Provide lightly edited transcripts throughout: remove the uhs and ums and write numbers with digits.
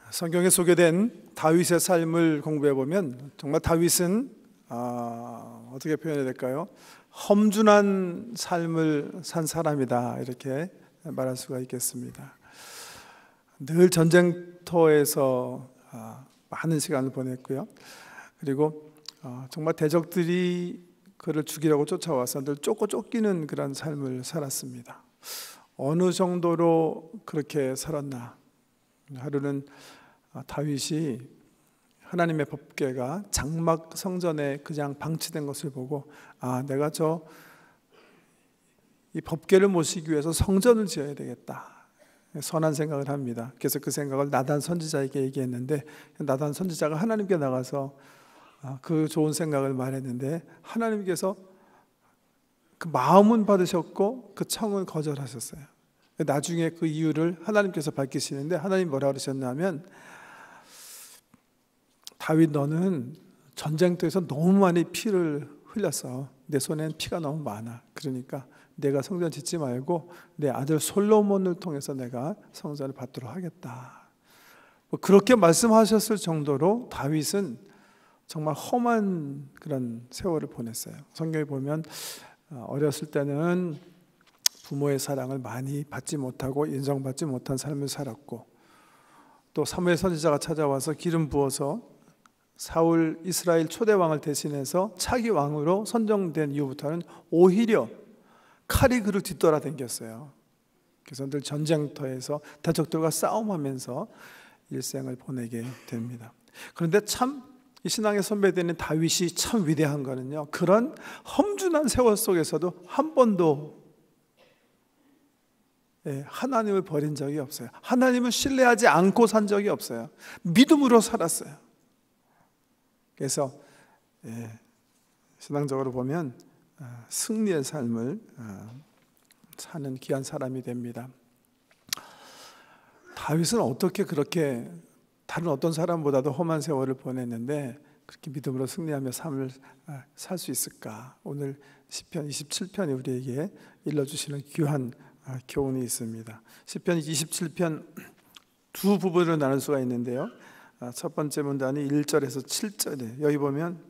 성경에 소개된 다윗의 삶을 공부해 보면 정말 다윗은 어떻게 표현해야 될까요? 험준한 삶을 산 사람이다, 이렇게 말할 수가 있겠습니다. 늘 전쟁터에서 많은 시간을 보냈고요. 그리고 정말 대적들이 그를 죽이려고 쫓아와서 늘 쫓기는 그런 삶을 살았습니다. 어느 정도로 그렇게 살았나? 하루는 다윗이 하나님의 법궤가 장막 성전에 그냥 방치된 것을 보고 내가 이 법궤를 모시기 위해서 성전을 지어야 되겠다, 선한 생각을 합니다. 그래서 그 생각을 나단 선지자에게 얘기했는데, 나단 선지자가 하나님께 나가서 그 좋은 생각을 말했는데, 하나님께서 그 마음은 받으셨고 그 청은 거절하셨어요. 나중에 그 이유를 하나님께서 밝히시는데, 하나님 뭐라 그러셨냐면, 다윗, 너는 전쟁터에서 너무 많이 피를 흘렸어. 내 손엔 피가 너무 많아. 그러니까 내가 성전 짓지 말고 내 아들 솔로몬을 통해서 내가 성전을 받도록 하겠다. 그렇게 말씀하셨을 정도로 다윗은 정말 험한 그런 세월을 보냈어요. 성경에 보면 어렸을 때는 부모의 사랑을 많이 받지 못하고 인정받지 못한 삶을 살았고, 또 사무엘 선지자가 찾아와서 기름 부어서 사울 이스라엘 초대 왕을 대신해서 차기 왕으로 선정된 이후부터는 오히려 칼이 그를 뒤돌아 댕겼어요. 그래서 늘 전쟁터에서 대적들과 싸움하면서 일생을 보내게 됩니다. 그런데 참 이 신앙의 선배되는 다윗이 참 위대한 거는요, 그런 험준한 세월 속에서도 한 번도 하나님을 버린 적이 없어요. 하나님을 신뢰하지 않고 산 적이 없어요. 믿음으로 살았어요. 그래서 신앙적으로 보면 승리의 삶을 사는 귀한 사람이 됩니다. 다윗은 어떻게 그렇게 다른 어떤 사람보다도 험한 세월을 보냈는데 그렇게 믿음으로 승리하며 삶을 살 수 있을까? 오늘 시편 27편이 우리에게 일러주시는 귀한 교훈이 있습니다. 시편 27편 두 부분으로 나눌 수가 있는데요, 첫 번째 문단이 1절에서 7절에, 여기 보면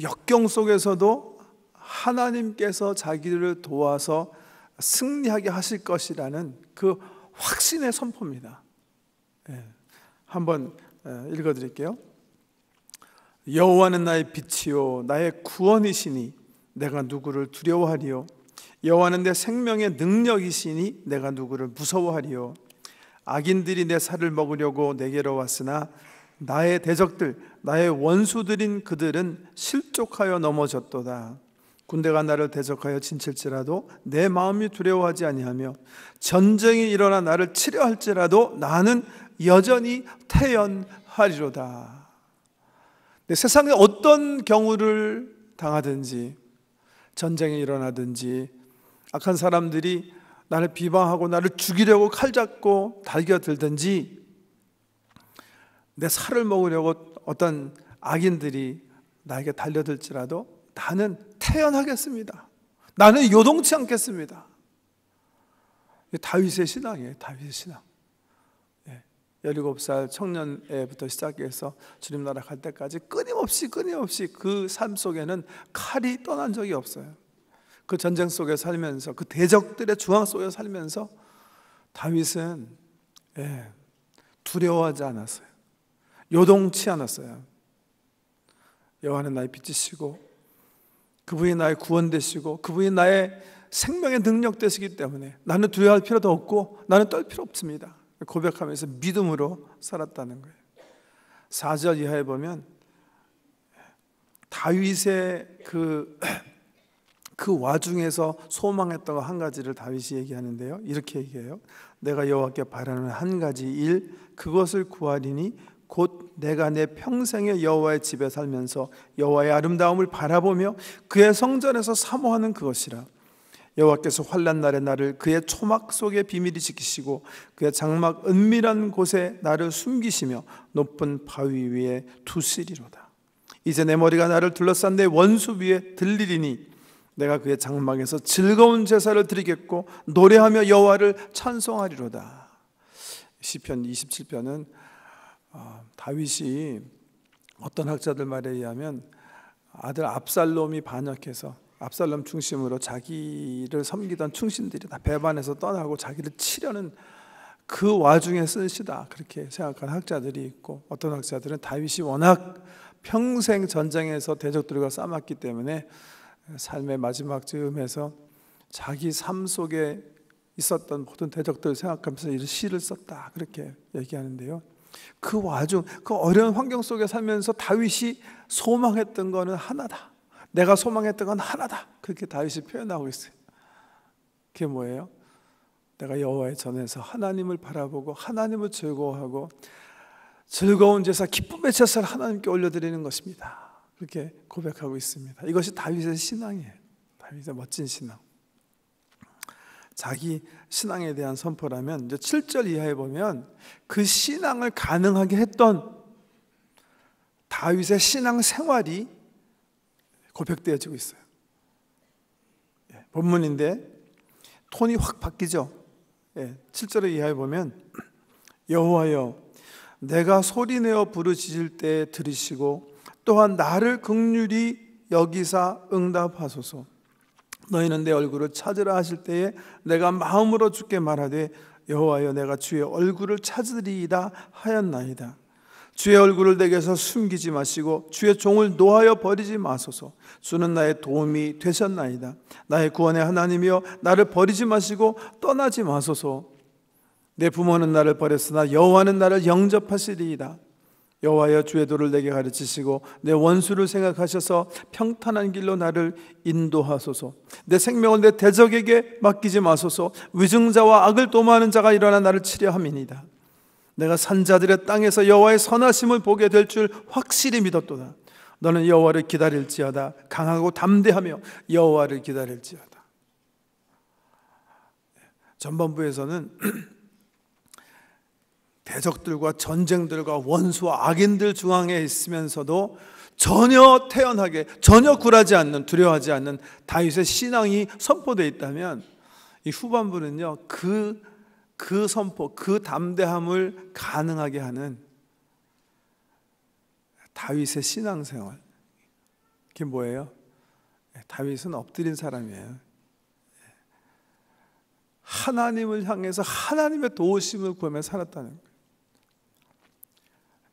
역경 속에서도 하나님께서 자기를 도와서 승리하게 하실 것이라는 그 확신의 선포입니다. 한번 읽어드릴게요. 여호와는 나의 빛이요 나의 구원이시니 내가 누구를 두려워하리요. 여호와는 내 생명의 능력이시니 내가 누구를 무서워하리요. 악인들이 내 살을 먹으려고 내게로 왔으나 나의 대적들, 나의 원수들인 그들은 실족하여 넘어졌도다. 군대가 나를 대적하여 진칠지라도 내 마음이 두려워하지 아니하며 전쟁이 일어나 나를 치려 할지라도 나는 여전히 태연하리로다. 세상에 어떤 경우를 당하든지, 전쟁이 일어나든지, 악한 사람들이 나를 비방하고 나를 죽이려고 칼 잡고 달겨들든지, 내 살을 먹으려고 어떤 악인들이 나에게 달려들지라도 나는 태연하겠습니다. 나는 요동치 않겠습니다. 다윗의 신앙이에요. 다윗의 신앙. 17살 청년애부터 시작해서 주님 나라 갈 때까지 끊임없이 그 삶 속에는 칼이 떠난 적이 없어요. 그 전쟁 속에 살면서, 그 대적들의 중앙 속에 살면서 다윗은 두려워하지 않았어요. 요동치 않았어요. 여호와는 나의 빛이시고 그분이 나의 구원 되시고 그분이 나의 생명의 능력 되시기 때문에 나는 두려워할 필요도 없고 나는 떨 필요 없습니다. 고백하면서 믿음으로 살았다는 거예요. 4절 이하에 보면 다윗의 그 와중에서 소망했던 한 가지를 다윗이 얘기하는데요, 이렇게 얘기해요. 내가 여호와께 바라는 한 가지 일, 그것을 구하리니 곧 내가 내 평생에 여호와의 집에 살면서 여호와의 아름다움을 바라보며 그의 성전에서 사모하는 그것이라. 여호와께서 환난 날에 나를 그의 초막 속에 비밀히 지키시고 그의 장막 은밀한 곳에 나를 숨기시며 높은 바위 위에 두시리로다. 이제 내 머리가 나를 둘러싼 내 원수 위에 들리리니 내가 그의 장막에서 즐거운 제사를 드리겠고 노래하며 여호와를 찬송하리로다. 시편 27편은 다윗이 어떤 학자들 말에 의하면 아들 압살롬이 반역해서 압살롬 중심으로 자기를 섬기던 충신들이 다 배반해서 떠나고 자기를 치려는 그 와중에 쓴 시다, 그렇게 생각하는 학자들이 있고, 어떤 학자들은 다윗이 워낙 평생 전쟁에서 대적들과 싸웠기 때문에 삶의 마지막 즈음에서 자기 삶 속에 있었던 모든 대적들을 생각하면서 이 시를 썼다, 그렇게 얘기하는데요. 그 와중, 그 어려운 환경 속에 살면서 다윗이 소망했던 거는 하나다, 내가 소망했던 건 하나다, 그렇게 다윗이 표현하고 있어요. 그게 뭐예요? 내가 여호와의 전에서 하나님을 바라보고 하나님을 즐거워하고 즐거운 제사, 기쁨의 제사를 하나님께 올려드리는 것입니다, 그렇게 고백하고 있습니다. 이것이 다윗의 신앙이에요. 다윗의 멋진 신앙. 자기 신앙에 대한 선포라면 이제 7절 이하에 보면 그 신앙을 가능하게 했던 다윗의 신앙 생활이 고백되어지고 있어요. 본문인데 톤이 확 바뀌죠. 7절 이하에 보면 여호와여, 내가 소리내어 부르짖을 때 들으시고 또한 나를 긍휼히 여기사 응답하소서. 너희는 내 얼굴을 찾으라 하실 때에 내가 마음으로 주께 말하되 여호와여, 내가 주의 얼굴을 찾으리이다 하였나이다. 주의 얼굴을 내게서 숨기지 마시고 주의 종을 노하여 버리지 마소서. 주는 나의 도움이 되셨나이다. 나의 구원의 하나님이여, 나를 버리지 마시고 떠나지 마소서. 내 부모는 나를 버렸으나 여호와는 나를 영접하시리이다. 여호와여, 주의 도를 내게 가르치시고 내 원수를 생각하셔서 평탄한 길로 나를 인도하소서. 내 생명을 내 대적에게 맡기지 마소서. 위증자와 악을 도모하는 자가 일어나 나를 치려 함이니이다. 내가 산자들의 땅에서 여호와의 선하심을 보게 될 줄 확실히 믿었도다. 너는 여호와를 기다릴지어다. 강하고 담대하며 여호와를 기다릴지어다. 전반부에서는 대적들과 전쟁들과 원수와 악인들 중앙에 있으면서도 전혀 태연하게, 전혀 굴하지 않는, 두려워하지 않는 다윗의 신앙이 선포되어 있다면, 이 후반부는요, 그 선포, 그 담대함을 가능하게 하는 다윗의 신앙생활. 그게 뭐예요? 다윗은 엎드린 사람이에요. 하나님을 향해서 하나님의 도우심을 구하며 살았다는 거예요.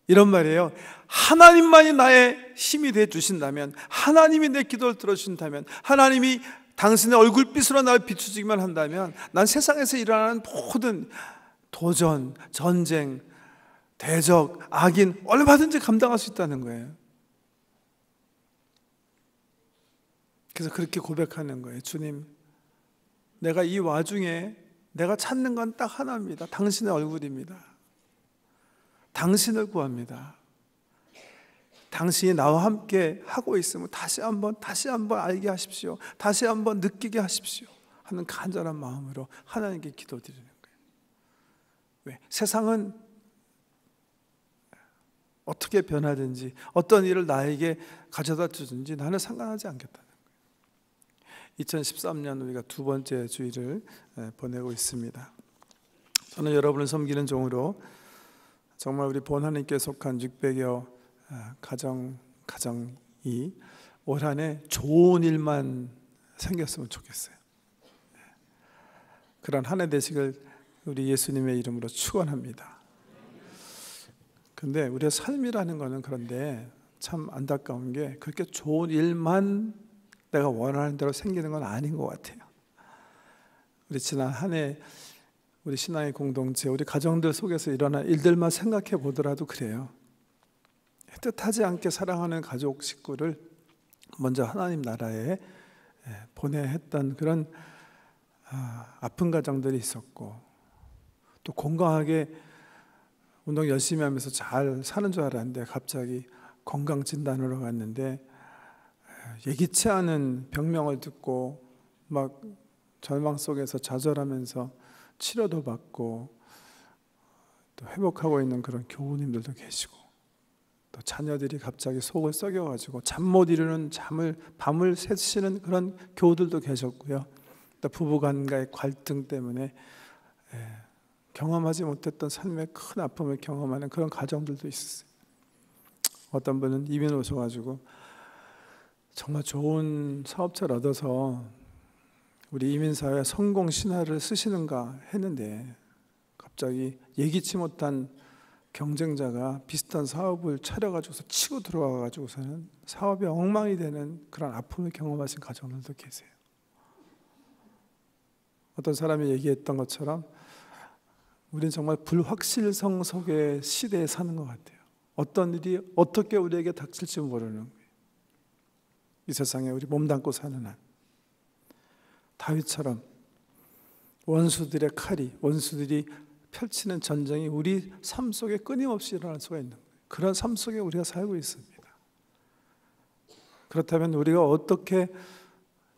이런 말이에요. 하나님만이 나의 힘이 되어 주신다면, 하나님이 내 기도를 들어주신다면, 하나님이 당신의 얼굴빛으로 나를 비추기만 한다면 난 세상에서 일어나는 모든 도전, 전쟁, 대적, 악인 얼마든지 감당할 수 있다는 거예요. 그래서 그렇게 고백하는 거예요. 주님, 내가 이 와중에 내가 찾는 건 딱 하나입니다. 당신의 얼굴입니다. 당신을 구합니다. 당신이 나와 함께 하고 있으면 다시 한번 알게 하십시오. 다시 한번 느끼게 하십시오 하는 간절한 마음으로 하나님께 기도드리는 거예요. 왜? 세상은 어떻게 변하든지 어떤 일을 나에게 가져다 주든지 나는 상관하지 않겠다는 거예요. 2013년 우리가 두 번째 주일을 보내고 있습니다. 저는 여러분을 섬기는 종으로 정말 우리 본 하나님께 속한 600여 가정이 올 한 해 좋은 일만 생겼으면 좋겠어요. 그런 한 해 되시길 우리 예수님의 이름으로 축원합니다. 근데 우리의 삶이라는 거는 그런데 참 안타까운 게 그렇게 좋은 일만 내가 원하는 대로 생기는 건 아닌 것 같아요. 우리 지난 한 해 우리 신앙의 공동체, 우리 가정들 속에서 일어난 일들만 생각해 보더라도 그래요. 뜻하지 않게 사랑하는 가족 식구를 먼저 하나님 나라에 보내야 했던 그런 아픈 가정들이 있었고, 또 건강하게 운동 열심히 하면서 잘 사는 줄 알았는데 갑자기 건강진단으로 갔는데 예기치 않은 병명을 듣고 막 절망 속에서 좌절하면서 치료도 받고 또 회복하고 있는 그런 교우님들도 계시고, 또 자녀들이 갑자기 속을 썩여가지고 잠 못 이루는 밤을 새시는 그런 교우들도 계셨고요. 또 부부간과의 갈등 때문에 경험하지 못했던 삶의 큰 아픔을 경험하는 그런 가정들도 있었어요. 어떤 분은 이민 오셔가지고 정말 좋은 사업체를 얻어서 우리 이민사회 성공 신화를 쓰시는가 했는데 갑자기 예기치 못한 경쟁자가 비슷한 사업을 차려가지고서 치고 들어와가지고서는 사업이 엉망이 되는 그런 아픔을 경험하신 가정들도 계세요. 어떤 사람이 얘기했던 것처럼 우리는 정말 불확실성 속의 시대에 사는 것 같아요. 어떤 일이 어떻게 우리에게 닥칠지 모르는 거예요. 이 세상에 우리 몸담고 사는 한 다윗처럼 원수들의 칼이, 원수들이 펼치는 전쟁이 우리 삶 속에 끊임없이 일어날 수가 있는 거예요. 그런 삶 속에 우리가 살고 있습니다. 그렇다면 우리가 어떻게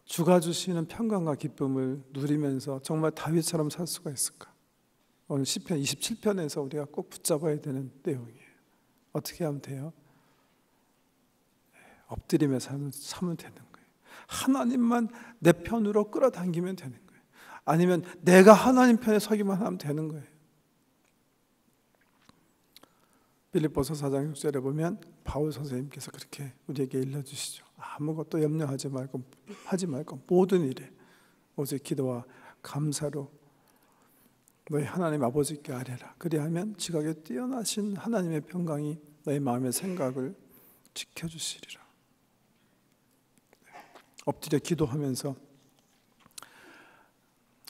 주가 주시는 평강과 기쁨을 누리면서 정말 다윗처럼 살 수가 있을까? 오늘 시편 27편에서 우리가 꼭 붙잡아야 되는 내용이에요. 어떻게 하면 돼요? 엎드림의 삶을 사면 되는 거예요. 하나님만 내 편으로 끌어당기면 되는 거예요. 아니면 내가 하나님 편에 서기만 하면 되는 거예요. 빌립보서 4장 6절에 보면 바울 선생님께서 그렇게 우리에게 일러주시죠. 아무것도 염려하지 말고 하지 말고 모든 일에 오직 기도와 감사로 너희 하나님 아버지께 아뢰라. 그리하면 지각에 뛰어나신 하나님의 평강이 너희 마음의 생각을 지켜주시리라. 엎드려 기도하면서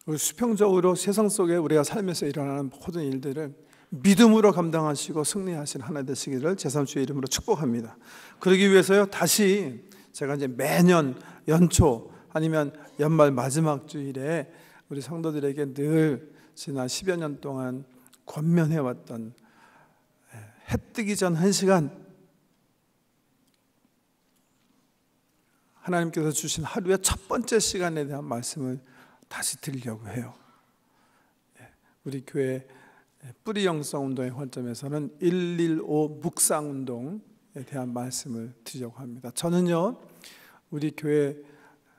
우리 수평적으로 세상 속에 우리가 살면서 일어나는 모든 일들을 믿음으로 감당하시고 승리하신 하나 되시기를 제3주의 이름으로 축복합니다. 그러기 위해서요, 다시 제가 이제 매년 연초 아니면 연말 마지막 주일에 우리 성도들에게 늘 지난 10여 년 동안 권면해왔던 해 뜨기 전 1시간 하나님께서 주신 하루의 첫 번째 시간에 대한 말씀을 다시 드리려고 해요. 우리 교회 뿌리 영성 운동의 관점에서는 115 묵상 운동에 대한 말씀을 드리려고 합니다. 저는요, 우리 교회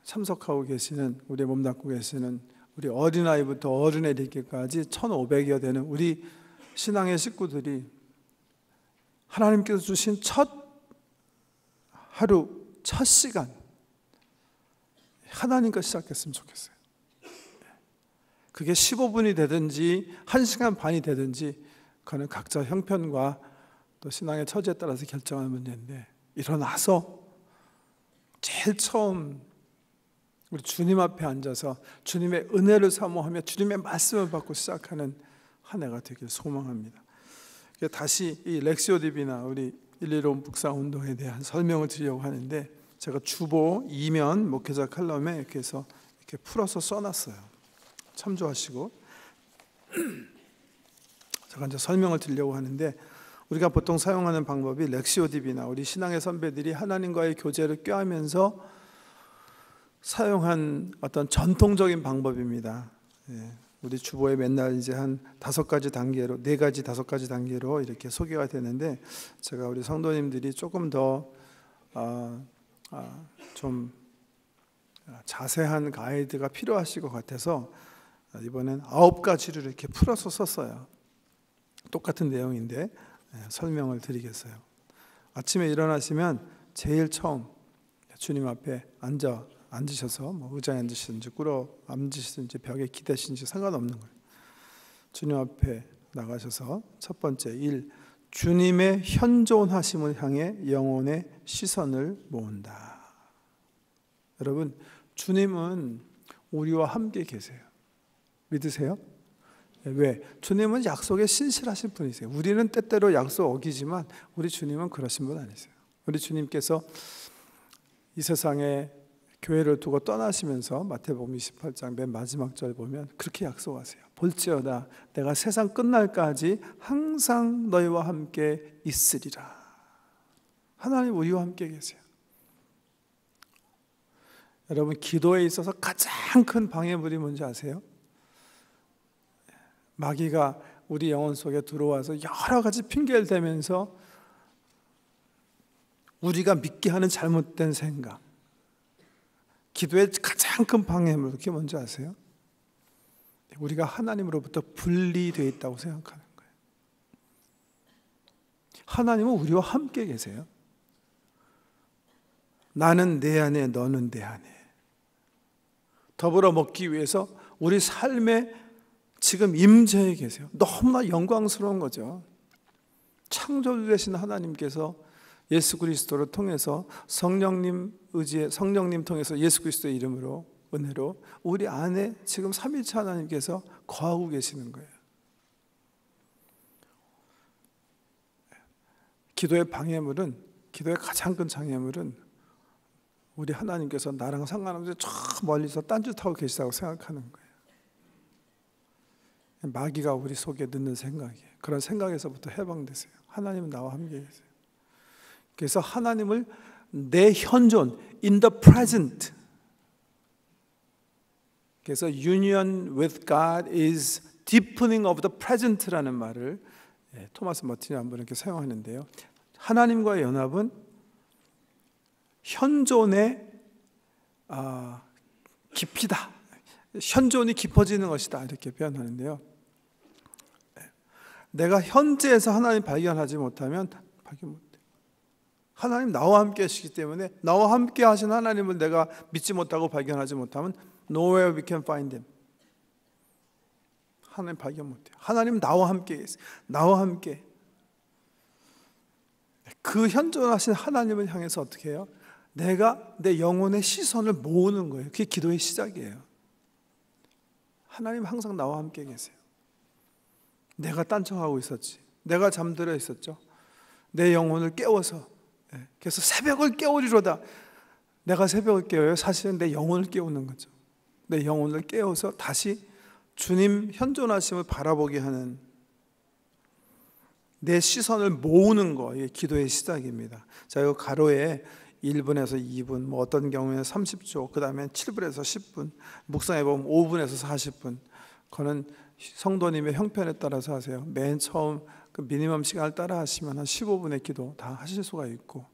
참석하고 계시는, 우리 몸담고 계시는 우리 어린아이부터 어른에 이르기까지 1,500여 되는 우리 신앙의 식구들이 하나님께서 주신 첫 하루, 첫 시간 하나님과 시작했으면 좋겠어요. 그게 15분이 되든지 1시간 반이 되든지 그거는 각자 형편과 또 신앙의 처지에 따라서 결정하는 문제인데, 일어나서 제일 처음 우리 주님 앞에 앉아서 주님의 은혜를 사모하며 주님의 말씀을 받고 시작하는 한 해가 되길 소망합니다. 다시 이 렉시오 디비나 우리 115 묵상 운동에 대한 설명을 드리려고 하는데, 제가 주보 2면 목회자 칼럼에 이렇게 해서 이렇게 풀어서 써놨어요. 참조하시고 제가 이제 설명을 드리려고 하는데, 우리가 보통 사용하는 방법이 렉시오 디비나 우리 신앙의 선배들이 하나님과의 교제를 꾀하면서 사용한 어떤 전통적인 방법입니다. 우리 주보에 맨날 이제 한 5가지 단계로, 4가지, 5가지 단계로 이렇게 소개가 되는데, 제가 우리 성도님들이 조금 더 좀 자세한 가이드가 필요하실 것 같아서 이번엔 9가지를 이렇게 풀어서 썼어요. 똑같은 내용인데 설명을 드리겠어요. 아침에 일어나시면 제일 처음 주님 앞에 앉으셔서 뭐 의자에 앉으시든지 꿇어 앉으시든지 벽에 기대시든지 상관없는 거예요. 주님 앞에 나가셔서 첫 번째 1, 주님의 현존하심을 향해 영혼의 시선을 모은다. 여러분, 주님은 우리와 함께 계세요. 믿으세요? 왜? 주님은 약속에 신실하신 분이세요. 우리는 때때로 약속 어기지만 우리 주님은 그러신 분 아니세요. 우리 주님께서 이 세상에 교회를 두고 떠나시면서 마태복음 28장 맨 마지막 절 보면 그렇게 약속하세요. 볼지어다 내가 세상 끝날까지 항상 너희와 함께 있으리라. 하나님 우리와 함께 계세요. 여러분, 기도에 있어서 가장 큰 방해물이 뭔지 아세요? 마귀가 우리 영혼 속에 들어와서 여러 가지 핑계를 대면서 우리가 믿게 하는 잘못된 생각, 기도의 가장 큰 방해물, 그게 뭔지 아세요? 우리가 하나님으로부터 분리되어 있다고 생각하는 거예요. 하나님은 우리와 함께 계세요. 나는 내 안에, 너는 내 안에. 더불어 먹기 위해서 우리 삶에 지금 임재해 계세요. 너무나 영광스러운 거죠. 창조주 되신 하나님께서 예수 그리스도를 통해서 성령님 의지에, 성령님 통해서 예수 그리스도의 이름으로, 은혜로 우리 안에 지금 삼위일체 하나님께서 거하고 계시는 거예요. 기도의 방해물은, 기도의 가장 큰 장애물은 우리 하나님께서 나랑 상관없이 저 멀리서 딴짓하고 계시다고 생각하는 거예요. 마귀가 우리 속에 넣는 생각이에요. 그런 생각에서부터 해방되세요. 하나님은 나와 함께 계세요. 그래서 하나님을 내 현존, in the present. 그래서 union with God is deepening of the present라는 말을 토마스 머틴이 한번 이렇게 사용하는데요. 하나님과의 연합은 현존의 깊이다. 현존이 깊어지는 것이다. 이렇게 표현하는데요. 내가 현재에서 하나님 발견하지 못하면 발견 못해. 하나님 나와 함께 하시기 때문에 나와 함께 하신 하나님을 내가 믿지 못하고 발견하지 못하면 nowhere we can find him. 하나님 발견 못해요. 하나님 나와 함께 계세요. 나와 함께. 그 현존하신 하나님을 향해서 어떻게 해요? 내가 내 영혼의 시선을 모으는 거예요. 그게 기도의 시작이에요. 하나님 항상 나와 함께 계세요. 내가 딴청하고 있었지. 내가 잠들어 있었죠. 내 영혼을 깨워서. 그래서 새벽을 깨우리로다. 내가 새벽을 깨워요. 사실은 내 영혼을 깨우는 거죠. 내 영혼을 깨워서 다시 주님 현존하심을 바라보게 하는, 내 시선을 모으는 거, 이게 기도의 시작입니다. 자, 이 가로에 1분에서 2분, 뭐 어떤 경우에는 30초, 그 다음에 7분에서 10분, 묵상해 보면 5분에서 40분. 그거는 성도님의 형편에 따라서 하세요. 맨 처음 그 미니멈 시간을 따라 하시면 한 15분의 기도 다 하실 수가 있고,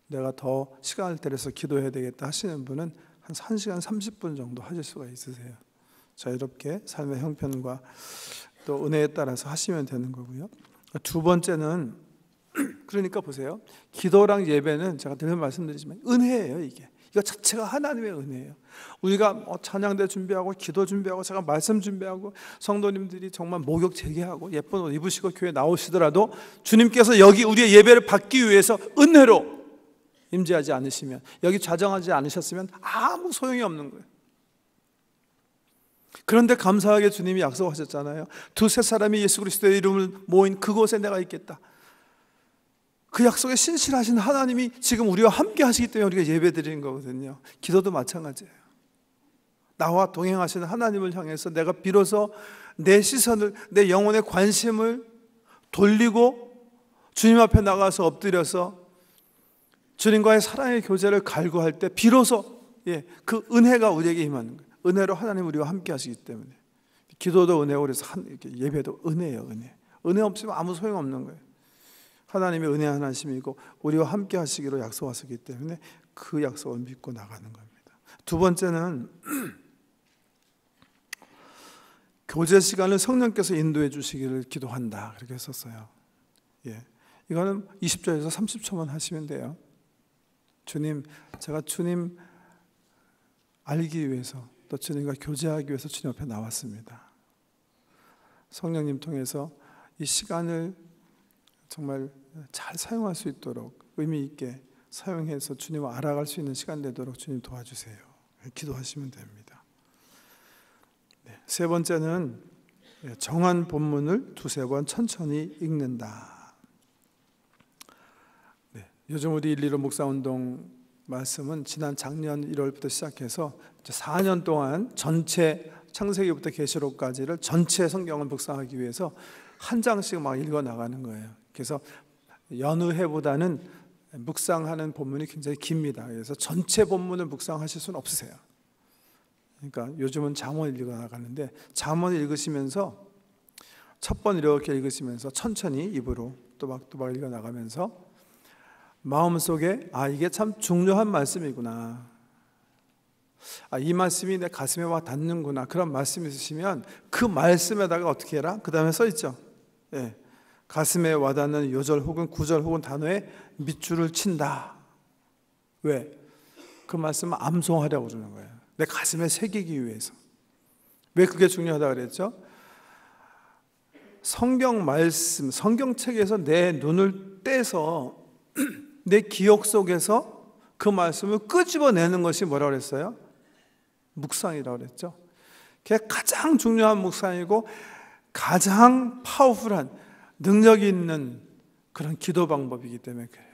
내가 더 시간을 들여서 기도해야 되겠다 하시는 분은 한 1시간 30분 정도 하실 수가 있으세요. 자유롭게 삶의 형편과 또 은혜에 따라서 하시면 되는 거고요. 두 번째는, 그러니까 보세요. 기도랑 예배는 제가 늘 말씀드리지만 은혜예요. 이거 자체가 하나님의 은혜예요. 우리가 찬양대 준비하고 기도 준비하고 제가 말씀 준비하고 성도님들이 정말 목욕 재개하고 예쁜 옷 입으시고 교회 나오시더라도 주님께서 여기 우리의 예배를 받기 위해서 은혜로 임재하지 않으시면, 여기 좌정하지 않으셨으면 아무 소용이 없는 거예요. 그런데 감사하게 주님이 약속하셨잖아요. 두세 사람이 예수 그리스도의 이름을 모인 그곳에 내가 있겠다. 그 약속에 신실하신 하나님이 지금 우리와 함께 하시기 때문에 우리가 예배 드리는 거거든요. 기도도 마찬가지예요. 나와 동행하시는 하나님을 향해서 내가 비로소 내 시선을, 내 영혼의 관심을 돌리고 주님 앞에 나가서 엎드려서 주님과의 사랑의 교제를 갈구할 때 비로소 그 은혜가 우리에게 임하는 거예요. 은혜로 하나님 우리와 함께 하시기 때문에. 기도도 은혜고, 그래서 예배도 은혜예요. 은혜 없으면 아무 소용없는 거예요. 하나님의 은혜 하나심이고 우리와 함께 하시기로 약속하셨기 때문에 그 약속을 믿고 나가는 겁니다. 두 번째는 교제 시간을 성령께서 인도해 주시기를 기도한다. 그렇게 했었어요. 이거는 20절에서 30초만 하시면 돼요. 주님, 제가 주님 알기 위해서, 또 주님과 교제하기 위해서 주님 앞에 나왔습니다. 성령님 통해서 이 시간을 정말 잘 사용할 수 있도록 의미 있게 사용해서 주님을 알아갈 수 있는 시간 되도록 주님 도와주세요. 기도하시면 됩니다. 세 번째는 정한 본문을 두세 번 천천히 읽는다. 요즘 우리 115 묵상운동 말씀은 지난 작년 1월부터 시작해서 4년 동안 전체 창세기부터 계시록까지를 전체 성경을 묵상하기 위해서 한 장씩 막 읽어 나가는 거예요. 그래서 여느 해보다는 묵상하는 본문이 굉장히 깁니다. 그래서 전체 본문을 묵상하실 수는 없으세요. 그러니까 요즘은 잠언 읽어 나가는데, 잠언 읽으시면서 첫 번 이렇게 읽으시면서 천천히 입으로 또박또박 읽어 나가면서 마음속에 이게 참 중요한 말씀이구나. 이 말씀이 내 가슴에 와 닿는구나, 그런 말씀이 있으시면 그 말씀에다가 어떻게 해라? 그 다음에 써있죠. 예. 가슴에 와닿는 요절 혹은 구절 혹은 단어에 밑줄을 친다. 왜? 그 말씀을 암송하려고 그러는 거예요. 내 가슴에 새기기 위해서. 왜 그게 중요하다 그랬죠? 성경 말씀, 성경책에서 내 눈을 떼서 내 기억 속에서 그 말씀을 끄집어내는 것이 뭐라고 그랬어요? 묵상이라고 그랬죠. 그게 가장 중요한 묵상이고 가장 파워풀한 능력이 있는 그런 기도 방법이기 때문에 그래요.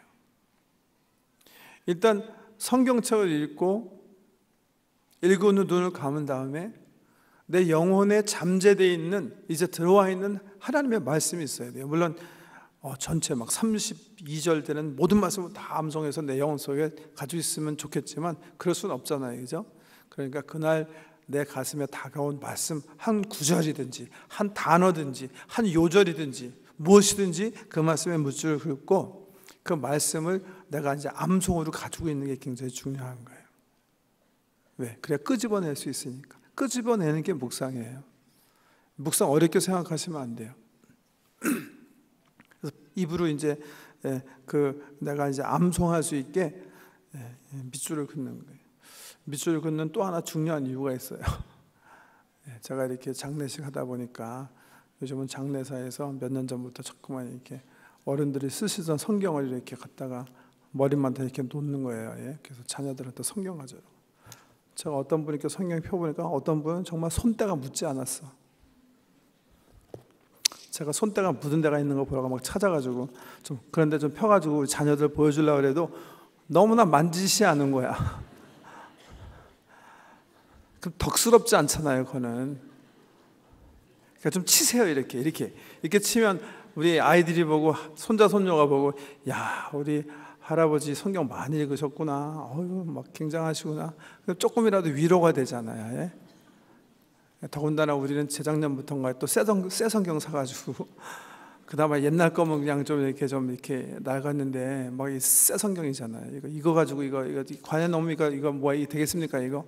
일단 성경책을 읽고 읽은 후 눈을 감은 다음에 내 영혼에 잠재되어 있는, 이제 들어와 있는 하나님의 말씀이 있어야 돼요. 물론 전체 막 32절 되는 모든 말씀을 다 암송해서 내 영혼 속에 가지고 있으면 좋겠지만 그럴 수는 없잖아요, 그죠? 그러니까 그날 내 가슴에 다가온 말씀 한 구절이든지 한 단어든지 한 요절이든지 무엇이든지 그 말씀에 묻줄을 긋고 그 말씀을 내가 이제 암송으로 가지고 있는 게 굉장히 중요한 거예요. 왜? 그래야 끄집어낼 수 있으니까. 끄집어내는 게 묵상이에요. 묵상 어렵게 생각하시면 안 돼요. 그래서 입으로 이제 내가 이제 암송할 수 있게 밑줄을 긋는 거예요. 밑줄을 긋는 또 하나 중요한 이유가 있어요. 제가 이렇게 장례식 하다 보니까 요즘은 장례사에서 몇 년 전부터 자꾸만 이렇게 어른들이 쓰시던 성경을 이렇게 갖다가 머리맡에 이렇게 놓는 거예요. 그래서 자녀들한테 성경 가져라. 제가 어떤 분께 성경 펴보니까 어떤 분은 정말 손때가 묻지 않았어. 제가 손때가 묻은 데가 있는 거 보라고 막 찾아가지고 좀 그런데 좀 펴가지고 자녀들 보여주려고 그래도 너무나 만지시 않은 거야. 그럼 덕스럽지 않잖아요, 그거는. 그러니까 좀 치세요, 이렇게 치면 우리 아이들이 보고 손자 손녀가 보고, 야, 우리 할아버지 성경 많이 읽으셨구나. 막 굉장하시구나. 조금이라도 위로가 되잖아요. 예? 더군다나 우리는 재작년부터인가 또 새 성경 사가지고 그나마 옛날 거면 그냥 좀 이렇게 낡았는데 막 이 새 성경이잖아요. 이거 가지고 이거 관에 놓으니까 이거 뭐 되겠습니까, 이거?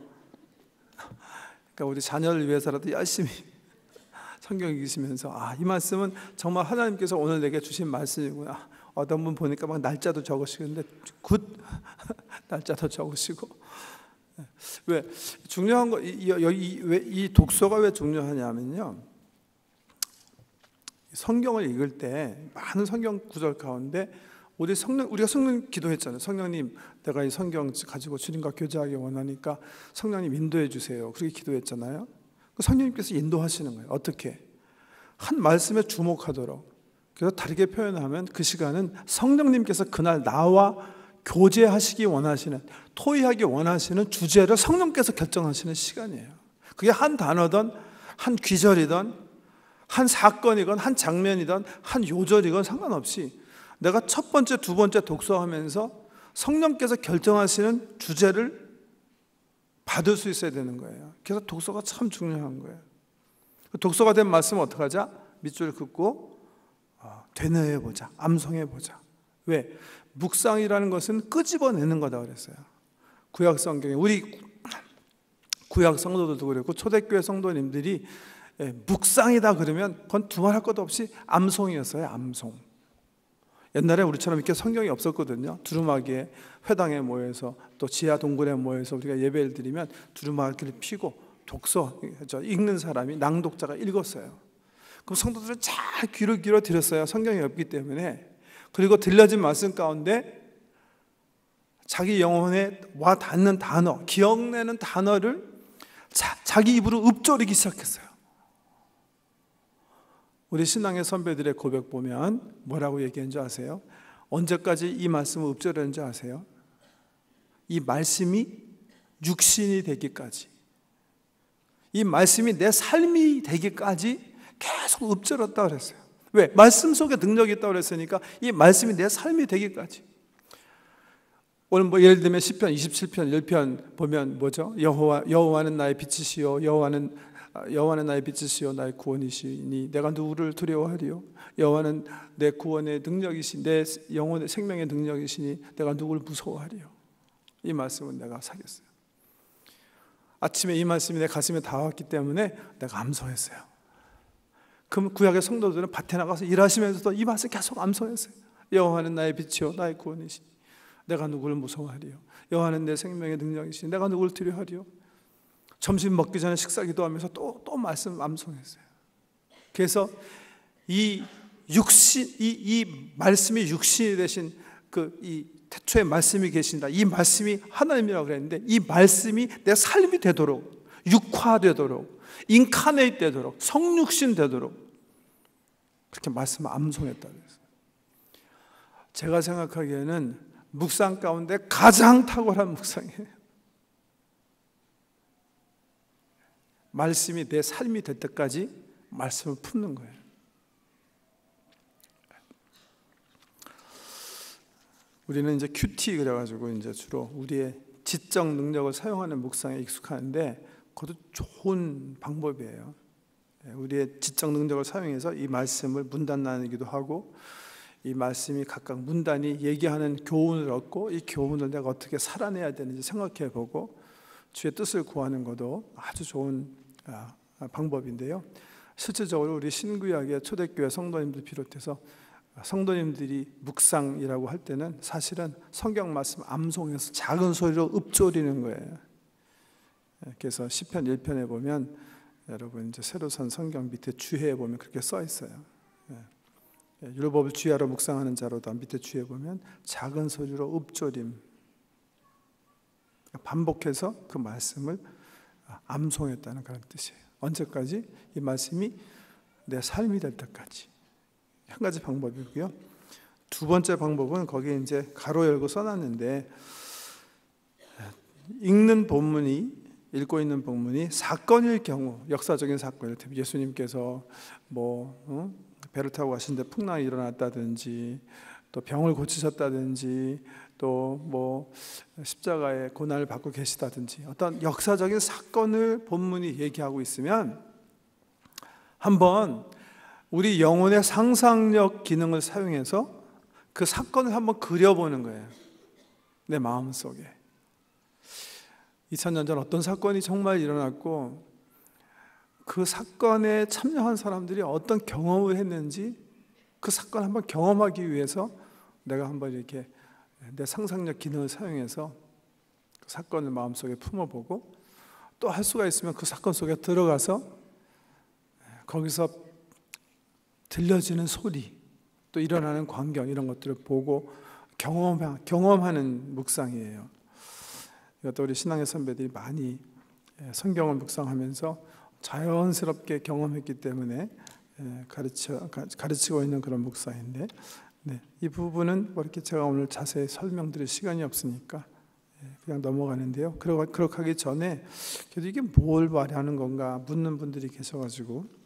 그러니까 우리 자녀를 위해서라도 열심히 성경 읽으시면서 이 말씀은 정말 하나님께서 오늘 내게 주신 말씀이구나. 어떤 분 보니까 막 날짜도 적으시는데 굿 날짜도 적으시고. 왜 중요한 거 이 독서가 왜 중요하냐면요. 성경을 읽을 때 많은 성경 구절 가운데 우리가 성령 기도했잖아요. 성령님, 내가 이 성경 가지고 주님과 교제하기 원하니까 성령님 인도해 주세요. 그렇게 기도했잖아요. 성령님께서 인도하시는 거예요. 어떻게? 한 말씀에 주목하도록. 그래서 다르게 표현하면 그 시간은 성령님께서 그날 나와 교제하시기 원하시는, 토의하기 원하시는 주제를 성령께서 결정하시는 시간이에요. 그게 한 단어든 한 귀절이든 한 사건이건 한 장면이든 한 요절이건 상관없이 내가 첫 번째, 두 번째 독서하면서 성령께서 결정하시는 주제를 받을 수 있어야 되는 거예요. 그래서 독서가 참 중요한 거예요. 독서가 된 말씀은 어떡하자? 밑줄을 긋고 되뇌어보자, 암송해보자. 왜? 묵상이라는 것은 끄집어내는 거다 그랬어요. 구약 성경에 우리 구약 성도들도 그랬고 초대교회 성도님들이 묵상이다 그러면 그건 두말할 것도 없이 암송이었어요. 암송. 옛날에 우리처럼 이렇게 성경이 없었거든요. 두루마기에 회당에 모여서 또 지하 동굴에 모여서 우리가 예배를 드리면 두루마기를 피고 독서, 읽는 사람이 낭독자가 읽었어요. 그럼 성도들은 잘 귀를 기울여 들었어요. 성경이 없기 때문에. 그리고 들려진 말씀 가운데 자기 영혼에 와 닿는 단어, 기억내는 단어를 자기 입으로 읊조리기 시작했어요. 우리 신앙의 선배들의 고백 보면 뭐라고 얘기했는지 아세요? 언제까지 이 말씀을 읊조렸는지 아세요? 이 말씀이 육신이 되기까지, 이 말씀이 내 삶이 되기까지 계속 읊조렸다 그랬어요. 왜? 말씀 속에 능력이 있다고 그랬으니까 이 말씀이 내 삶이 되기까지. 오늘 뭐 예를 들면 시편 27편 1편 보면 뭐죠? 여호와는 나의 빛이시요 여호와는 나의 빛이시요 나의 구원이시니 내가 누구를 두려워하리요? 여호와는 내 구원의 능력이시니 내 영혼의 생명의 능력이시니 내가 누구를 무서워하리요? 이 말씀은 내가 사겠어요. 아침에 이 말씀이 내 가슴에 닿았기 때문에 내가 암송했어요. 그럼 구약의 성도들은 밭에 나가서 일하시면서도 이 말씀 계속 암송했어요. 여호와는 나의 빛이요 나의 구원이시니 내가 누구를 무서워하리요. 여호와는 내 생명의 능력이시니 내가 누구를 두려워하리요. 점심 먹기 전에 식사 기도하면서 또 말씀 암송했어요. 그래서 이 말씀이 육신이 되신 이 태초에 말씀이 계신다. 이 말씀이 하나님이라고 그랬는데 이 말씀이 내 삶이 되도록 육화되도록 인카네이트 되도록 성육신 되도록 그렇게 말씀을 암송했다 그랬어요. 제가 생각하기에는 묵상 가운데 가장 탁월한 묵상이에요. 말씀이 내 삶이 될 때까지 말씀을 품는 거예요. 우리는 이제 큐티 그래가지고 이제 주로 우리의 지적 능력을 사용하는 묵상에 익숙한데 그것도 좋은 방법이에요. 우리의 지적 능력을 사용해서 이 말씀을 문단 나누기도 하고 이 말씀이 각각 문단이 얘기하는 교훈을 얻고 이 교훈을 내가 어떻게 살아내야 되는지 생각해보고 주의 뜻을 구하는 것도 아주 좋은 방법인데요. 실질적으로 우리 신구약의 초대교회 성도님들 비롯해서 성도님들이 묵상이라고 할 때는 사실은 성경 말씀 암송해서 작은 소리로 읊조리는 거예요. 그래서 시편 1편에 보면 여러분 이제 새로 산 성경 밑에 주해에 보면 그렇게 써 있어요. 율법을 주의하러 묵상하는 자로다 밑에 주해 보면 작은 소리로 읊조림, 반복해서 그 말씀을 암송했다는 그런 뜻이에요. 언제까지? 이 말씀이 내 삶이 될 때까지. 한 가지 방법이고요. 두 번째 방법은 거기에 이제 가로 열고 써놨는데 읽고 있는 본문이 사건일 경우, 역사적인 사건, 예수님께서 배를 타고 가시는데 풍랑이 일어났다든지 또 병을 고치셨다든지 또 십자가의 고난을 받고 계시다든지 어떤 역사적인 사건을 본문이 얘기하고 있으면 한번 우리 영혼의 상상력 기능을 사용해서 그 사건을 한번 그려보는 거예요. 내 마음속에 2000년 전 어떤 사건이 정말 일어났고 그 사건에 참여한 사람들이 어떤 경험을 했는지 그 사건을 한번 경험하기 위해서 내가 한번 이렇게 내 상상력 기능을 사용해서 그 사건을 마음속에 품어보고 또 할 수가 있으면 그 사건 속에 들어가서 거기서 들려지는 소리 또 일어나는 광경 이런 것들을 보고 경험하는 묵상이에요. 이것도 우리 신앙의 선배들이 많이 성경을 묵상하면서 자연스럽게 경험했기 때문에 가르치고 있는 그런 묵상인데 이 부분은 이렇게 제가 오늘 자세히 설명드릴 시간이 없으니까 그냥 넘어가는데요. 그렇게 하기 전에 그래도 이게 뭘 말하는 건가 묻는 분들이 계셔가지고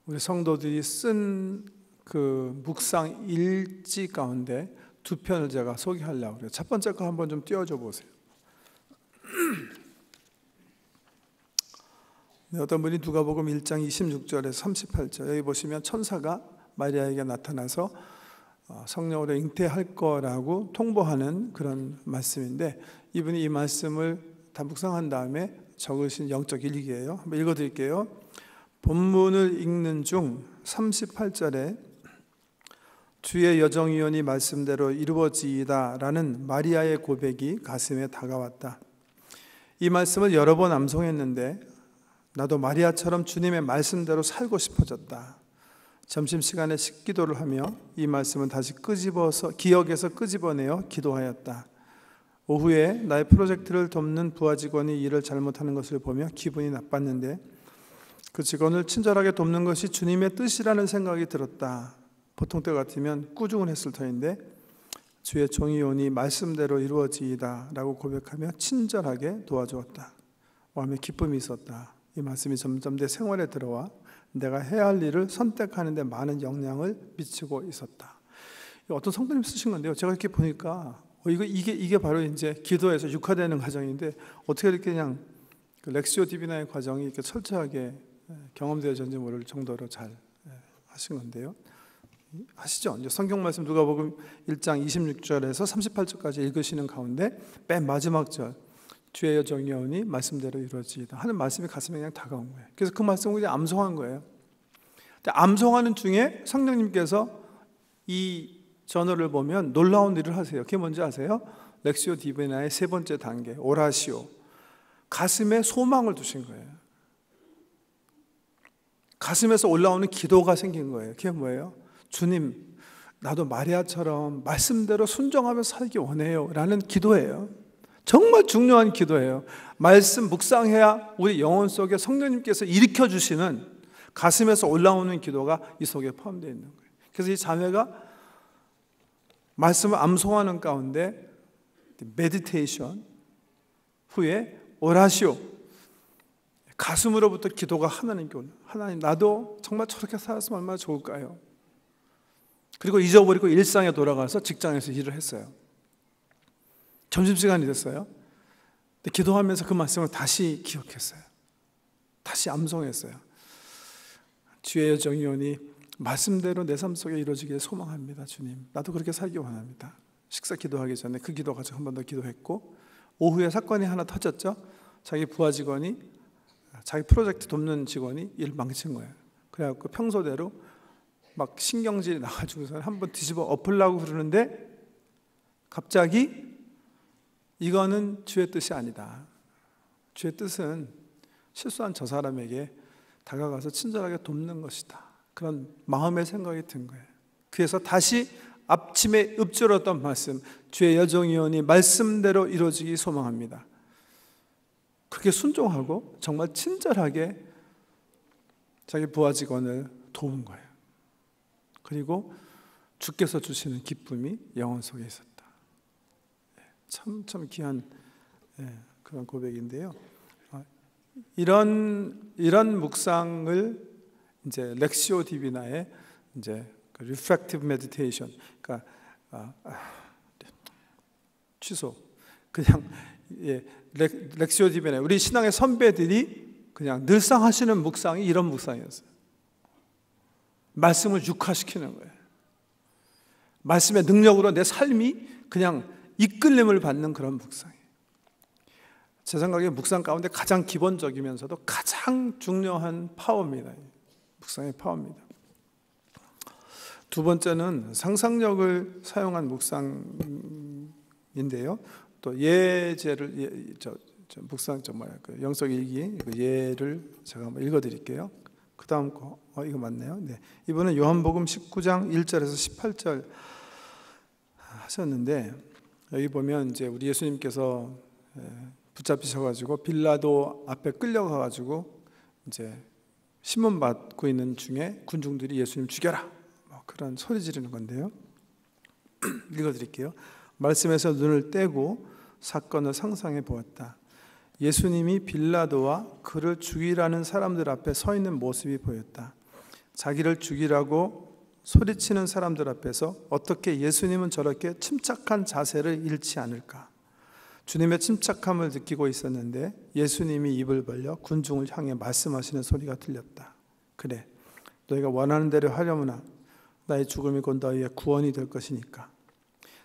우리 성도들이 쓴 그 묵상 일지 가운데 두 편을 제가 소개하려고 해요. 첫 번째 거 한번 좀 띄워줘 보세요. 어떤 분이 누가복음 1장 26절에서 38절 여기 보시면 천사가 마리아에게 나타나서 성령으로 잉태할 거라고 통보하는 그런 말씀인데 이분이 이 말씀을 다 묵상한 다음에 적으신 영적 일기예요. 한번 읽어드릴게요. 본문을 읽는 중 38절에 주의 여정위원이 말씀대로 이루어지이다 라는 마리아의 고백이 가슴에 다가왔다. 이 말씀을 여러 번 암송했는데 나도 마리아처럼 주님의 말씀대로 살고 싶어졌다. 점심시간에 식기도를 하며 이 말씀을 다시 기억에서 끄집어내어 기도하였다. 오후에 나의 프로젝트를 돕는 부하 직원이 일을 잘못하는 것을 보며 기분이 나빴는데 그 직원을 친절하게 돕는 것이 주님의 뜻이라는 생각이 들었다. 보통 때 같으면 꾸중을 했을 터인데 주의 종이 오니 말씀대로 이루어지이다 라고 고백하며 친절하게 도와주었다. 마음에 기쁨이 있었다. 이 말씀이 점점 내 생활에 들어와 내가 해야 할 일을 선택하는 데 많은 영향을 미치고 있었다. 어떤 성도님 쓰신 건데요. 제가 이렇게 보니까 이게 바로 이제 기도에서 육화되는 과정인데 어떻게 이렇게 그냥 그 렉시오 디비나의 과정이 이렇게 철저하게 경험되어졌는지 모를 정도로 잘 하신 건데요. 하시죠. 이제 성경 말씀 누가복음 1장 26절에서 38절까지 읽으시는 가운데 맨 마지막 절 주의 여정이 오니 말씀대로 이루어지이다 하는 말씀이 가슴에 그냥 다가온 거예요. 그래서 그 말씀을 그냥 암송한 거예요. 근데 암송하는 중에 성령님께서 이 저널을 보면 놀라운 일을 하세요. 그게 뭔지 아세요? 렉시오 디비나의 세 번째 단계, 오라시오. 가슴에 소망을 두신 거예요. 가슴에서 올라오는 기도가 생긴 거예요. 그게 뭐예요? 주님, 나도 마리아처럼 말씀대로 순종하며 살기 원해요 라는 기도예요. 정말 중요한 기도예요. 말씀 묵상해야 우리 영혼 속에 성령님께서 일으켜 주시는 가슴에서 올라오는 기도가 이 속에 포함되어 있는 거예요. 그래서 이 자매가 말씀을 암송하는 가운데 메디테이션 후에 오라시오, 가슴으로부터 기도가 하나님께 올라. 하나님, 나도 정말 저렇게 살았으면 얼마나 좋을까요? 그리고 잊어버리고 일상에 돌아가서 직장에서 일을 했어요. 점심시간이 됐어요. 근데 기도하면서 그 말씀을 다시 기억했어요. 다시 암송했어요. 주의 여정이 오니 말씀대로 내 삶 속에 이루어지길 소망합니다. 주님, 나도 그렇게 살기 원합니다. 식사 기도하기 전에 그 기도 가지고 한 번 더 기도했고, 오후에 사건이 하나 터졌죠. 자기 부하 직원이, 자기 프로젝트 돕는 직원이 일 망친 거예요. 그래갖고 평소대로 막 신경질이 나가지고서 한번 뒤집어 엎으려고 그러는데 갑자기 이거는 주의 뜻이 아니다. 주의 뜻은 실수한 저 사람에게 다가가서 친절하게 돕는 것이다. 그런 마음의 생각이 든 거예요. 그래서 다시 앞침에 읊조렸던 말씀, 주의 여정이 오니 말씀대로 이루어지기 소망합니다. 그렇게 순종하고 정말 친절하게 자기 부하 직원을 도운 거예요. 그리고 주께서 주시는 기쁨이 영혼 속에 있었다. 참 귀한 그런 고백인데요. 이런 묵상을 이제 렉시오 디비나의 이제 그 리프렉티브 메디테이션, 그러니까 취소. 그냥 렉시오 디비나 우리 신앙의 선배들이 그냥 늘상 하시는 묵상이 이런 묵상이었어요. 말씀을 육화시키는 거예요. 말씀의 능력으로 내 삶이 그냥 이끌림을 받는 그런 묵상이에요. 제 생각에 묵상 가운데 가장 기본적이면서도 가장 중요한 파워입니다. 묵상의 파워입니다. 두 번째는 상상력을 사용한 묵상인데요. 또 예제를 묵상 그 영적 일기 그 예를 제가 한번 읽어드릴게요. 그 다음 거 이거 맞네요. 네, 이번엔 요한복음 19장 1절에서 18절 하셨는데, 여기 보면 이제 우리 예수님께서 붙잡히셔가지고 빌라도 앞에 끌려가가지고 이제 신문 받고 있는 중에 군중들이 예수님 죽여라 뭐 그런 소리 지르는 건데요. 읽어드릴게요. 말씀에서 눈을 떼고 사건을 상상해 보았다. 예수님이 빌라도와 그를 죽이라는 사람들 앞에 서 있는 모습이 보였다. 자기를 죽이라고 소리치는 사람들 앞에서 어떻게 예수님은 저렇게 침착한 자세를 잃지 않을까? 주님의 침착함을 느끼고 있었는데 예수님이 입을 벌려 군중을 향해 말씀하시는 소리가 들렸다. 그래, 너희가 원하는 대로 하려무나 나의 죽음이 곧 너희의 구원이 될 것이니까.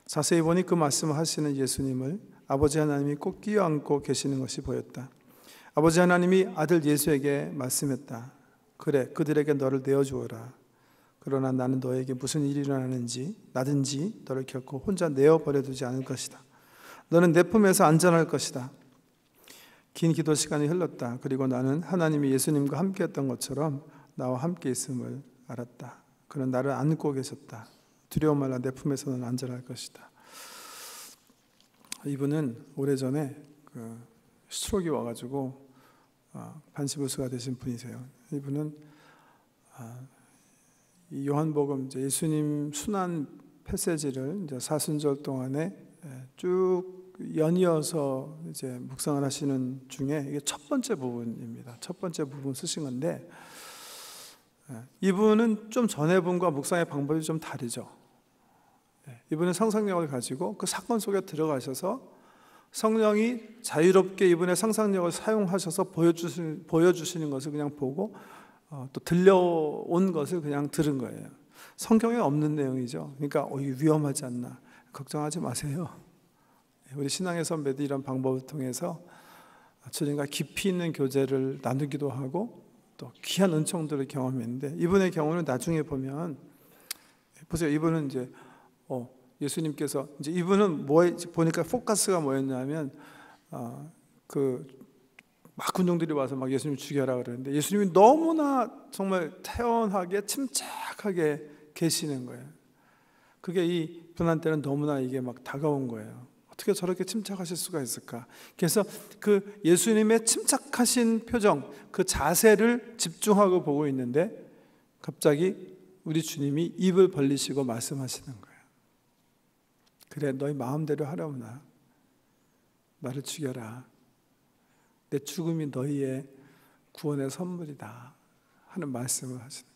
자세히 보니 그 말씀을 하시는 예수님을 아버지 하나님이 꼭 끼어안고 계시는 것이 보였다. 아버지 하나님이 아들 예수에게 말씀했다. 그래, 그들에게 너를 내어주어라. 그러나 나는 너에게 무슨 일이 일어나는지 나든지 너를 결코 혼자 내어버려두지 않을 것이다. 너는 내 품에서 안전할 것이다. 긴 기도 시간이 흘렀다. 그리고 나는 하나님이 예수님과 함께 했던 것처럼 나와 함께 있음을 알았다. 그는 나를 안고 계셨다. 두려워 말라, 내 품에서 너는 안전할 것이다. 이분은 오래전에 스트로크가 와가지고 반시부스가 되신 분이세요. 이분은 이 요한복음 이제 예수님 순환 패세지를 이제 사순절 동안에 쭉 연이어서 이제 묵상을 하시는 중에 이게 첫 번째 부분입니다. 첫 번째 부분 쓰신 건데, 이분은 좀 전에 분과 묵상의 방법이 좀 다르죠. 이분은 상상력을 가지고 그 사건 속에 들어가셔서 성령이 자유롭게 이분의 상상력을 사용하셔서 보여주시는 것을 그냥 보고 또 들려온 것을 그냥 들은 거예요. 성경에 없는 내용이죠. 그러니까 이게 위험하지 않나 걱정하지 마세요. 우리 신앙의 선배들이 이런 방법을 통해서 주님과 깊이 있는 교제를 나누기도 하고 또 귀한 은총들을 경험했는데, 이분의 경우는 나중에 보면 보세요. 이분은 이제 예수님께서 이제 이분은 보니까 포커스가 뭐였냐면 그 막 군중들이 와서 막 예수님 죽여라 그러는데 예수님이 너무나 정말 태연하게 침착하게 계시는 거예요. 그게 이 분한테는 너무나 이게 막 다가온 거예요. 어떻게 저렇게 침착하실 수가 있을까? 그래서 그 예수님의 침착하신 표정, 그 자세를 집중하고 보고 있는데 갑자기 우리 주님이 입을 벌리시고 말씀하시는 거예요. 그래, 너희 마음대로 하려무나 나를 죽여라. 내 죽음이 너희의 구원의 선물이다 하는 말씀을 하시는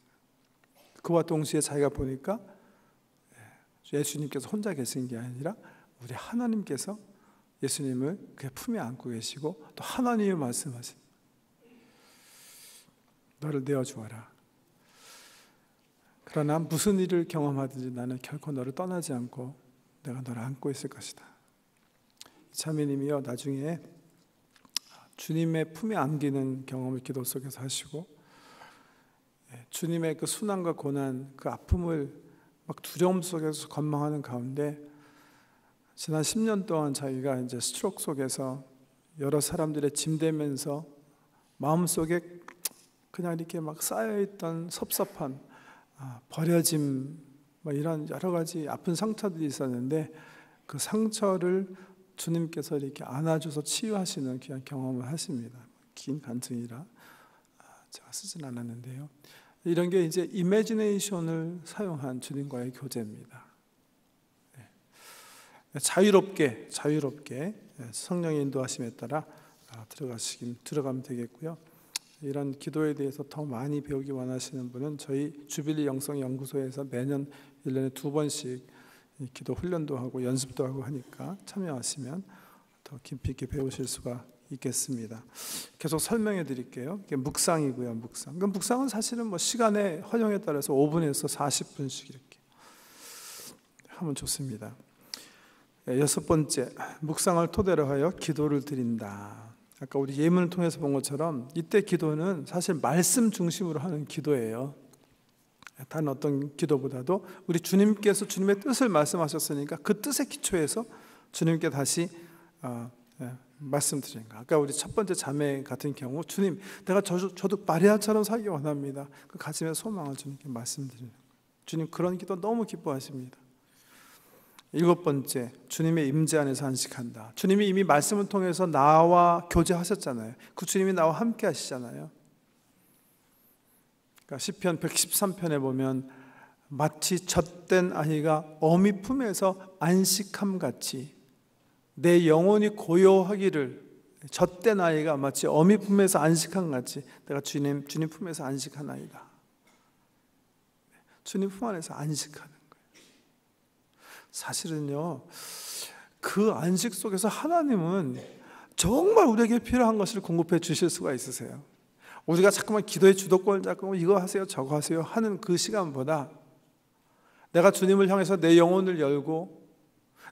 거예요. 그와 동시에 자기가 보니까 예수님께서 혼자 계신 게 아니라 우리 하나님께서 예수님을 그의 품에 안고 계시고 또 하나님이 말씀하신 너를 내어주어라. 그러나 무슨 일을 경험하든지 나는 결코 너를 떠나지 않고 내가 너를 안고 있을 것이다. 자매님이요, 나중에 주님의 품에 안기는 경험을 기도 속에서 하시고 주님의 그 순환과 고난, 그 아픔을 막 두려움 속에서 건망하는 가운데 지난 10년 동안 자기가 이제 스트로크 속에서 여러 사람들의 짐되면서 마음속에 그냥 이렇게 막 쌓여있던 섭섭한 버려짐 뭐 이런 여러 가지 아픈 상처들이 있었는데 그 상처를 주님께서 이렇게 안아줘서 치유하시는 귀한 경험을 하십니다. 긴 간증이라 제가 쓰진 않았는데요. 이런 게 이제 이미지네이션을 사용한 주님과의 교제입니다. 자유롭게 성령의 인도하심에 따라 들어가면 되겠고요. 이런 기도에 대해서 더 많이 배우기 원하시는 분은 저희 주빌리 영성연구소에서 매년 1년에 2번씩 기도 훈련도 하고 연습도 하고 하니까 참여하시면 더 깊이 있게 배우실 수가 있겠습니다. 계속 설명해 드릴게요. 이게 묵상이고요. 묵상은 사실은 뭐 시간의 허용에 따라서 5분에서 40분씩 이렇게 하면 좋습니다. 6번째, 묵상을 토대로 하여 기도를 드린다. 아까 우리 예문을 통해서 본 것처럼 이때 기도는 사실 말씀 중심으로 하는 기도예요. 다른 어떤 기도보다도 우리 주님께서 주님의 뜻을 말씀하셨으니까 그 뜻에 기초해서 주님께 다시 말씀드리는 거예요. 아까 우리 첫 번째 자매 같은 경우 주님, 내가 저도 마리아처럼 살기 원합니다. 그 가슴의 소망을 주님께 말씀드리는 거예요. 주님 그런 기도 너무 기뻐하십니다. 7번째, 주님의 임재 안에서 안식한다. 주님이 이미 말씀을 통해서 나와 교제하셨잖아요. 그 주님이 나와 함께 하시잖아요. 그러니까 시편 113편에 보면 마치 젖된 아이가 어미 품에서 안식함 같이 내 영혼이 고요하기를, 젖된 아이가 마치 어미 품에서 안식함 같이 내가 주님 품에서 안식한 아이다. 주님 품 안에서 안식하는 거예요. 사실은요, 그 안식 속에서 하나님은 정말 우리에게 필요한 것을 공급해 주실 수가 있으세요. 우리가 자꾸만 기도의 주도권을 잡고 이거 하세요 저거 하세요 하는 그 시간보다 내가 주님을 향해서 내 영혼을 열고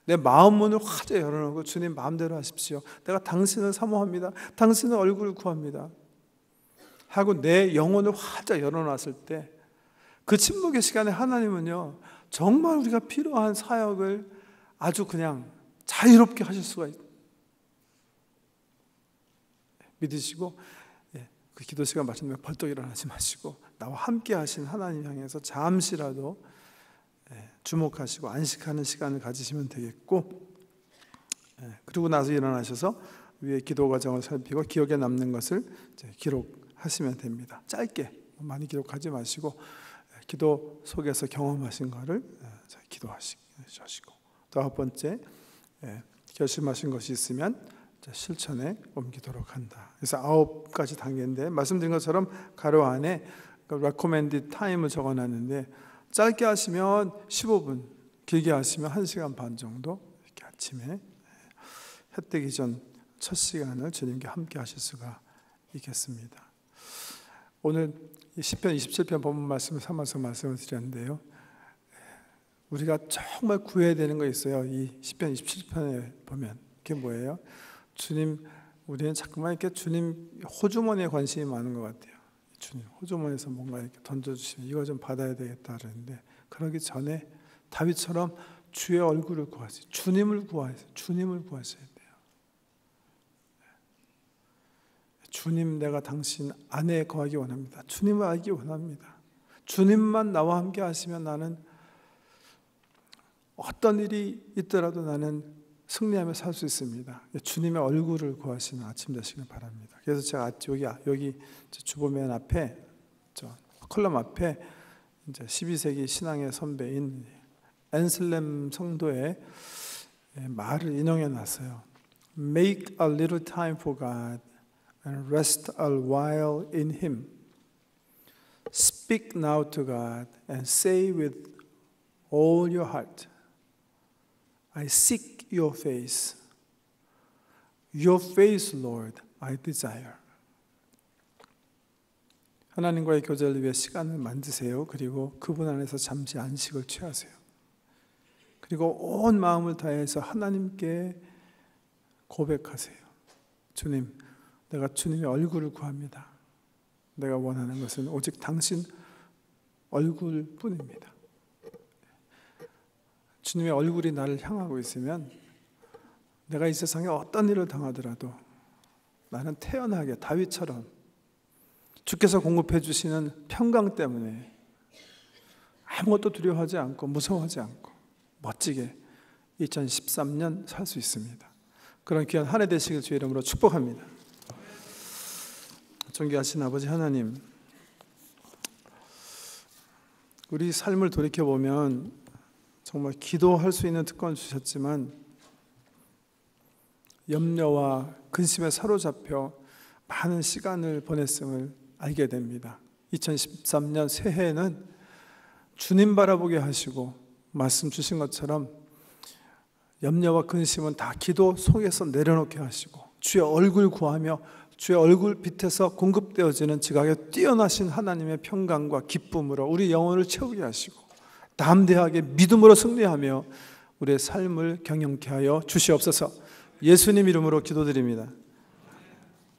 내 마음 문을 활짝 열어놓고 주님 마음대로 하십시오. 내가 당신을 사모합니다. 당신의 얼굴을 구합니다. 하고 내 영혼을 활짝 열어놨을 때 그 침묵의 시간에 하나님은요 정말 우리가 필요한 사역을 아주 그냥 자유롭게 하실 수가 있어요. 믿으시고 그 기도 시간 마치면 벌떡 일어나지 마시고 나와 함께 하신 하나님 향해서 잠시라도 주목하시고 안식하는 시간을 가지시면 되겠고, 그리고 나서 일어나셔서 위에 기도 과정을 살피고 기억에 남는 것을 기록하시면 됩니다. 짧게 많이 기록하지 마시고 기도 속에서 경험하신 것을 기도하시고, 또 9번째, 결심하신 것이 있으면 실천에 옮기도록 한다. 그래서 9가지 단계인데 말씀드린 것처럼 가로 안에 recommended time을 적어놨는데 짧게 하시면 15분, 길게 하시면 1시간 반 정도 이렇게 아침에 해 뜨기 전 첫 시간을 주님께 함께 하실 수가 있겠습니다. 오늘 시편 27편 본문 말씀을 삼아서 말씀을 드렸는데요. 우리가 정말 구해야 되는 거 있어요. 이 시편 27편에 보면 그게 뭐예요? 주님, 우리는 자꾸만 이렇게 주님 호주머니에 관심이 많은 것 같아요. 주님 호주머니에서 뭔가 이렇게 던져주시면 이거 좀 받아야 되겠다 그러는데, 그러기 전에 다윗처럼 주의 얼굴을 구하세요. 주님을 구하세요. 주님을 구하셔야 돼요. 주님, 내가 당신 안에 거하기 원합니다. 주님을 알기 원합니다. 주님만 나와 함께 하시면 나는 어떤 일이 있더라도 나는 승리하며 살 수 있습니다. 주님의 얼굴을 구하시는 아침 되시길 바랍니다. 그래서 제가 여기 주보면 앞에, 컬럼 앞에 이제 12세기 신앙의 선배인 앤슬렘 성도의 말을 인용해 놨어요. Make a little time for God and rest a while in Him. Speak now to God and say with all your heart, I seek your face. Your face, Lord, I desire. 하나님과의 교제를 위해 시간을 만드세요. 그리고 그분 안에서 잠시 안식을 취하세요. 그리고 온 마음을 다해서 하나님께 고백하세요. 주님, 내가 주님의 얼굴을 구합니다. 내가 원하는 것은 오직 당신 얼굴뿐입니다. 주님의 얼굴이 나를 향하고 있으면 내가 이 세상에 어떤 일을 당하더라도 나는 태연하게 다윗처럼 주께서 공급해 주시는 평강 때문에 아무것도 두려워하지 않고 무서워하지 않고 멋지게 2013년 살 수 있습니다. 그런 귀한 한 해 되시길 주의 이름으로 축복합니다. 존귀하신 아버지 하나님, 우리 삶을 돌이켜보면 정말 기도할 수 있는 특권을 주셨지만 염려와 근심에 사로잡혀 많은 시간을 보냈음을 알게 됩니다. 2013년 새해에는 주님 바라보게 하시고 말씀 주신 것처럼 염려와 근심은 다 기도 속에서 내려놓게 하시고 주의 얼굴 구하며 주의 얼굴 빛에서 공급되어지는 지각에 뛰어나신 하나님의 평강과 기쁨으로 우리 영혼을 채우게 하시고 담대하게 믿음으로 승리하며 우리의 삶을 경영케 하여 주시옵소서. 예수님 이름으로 기도드립니다.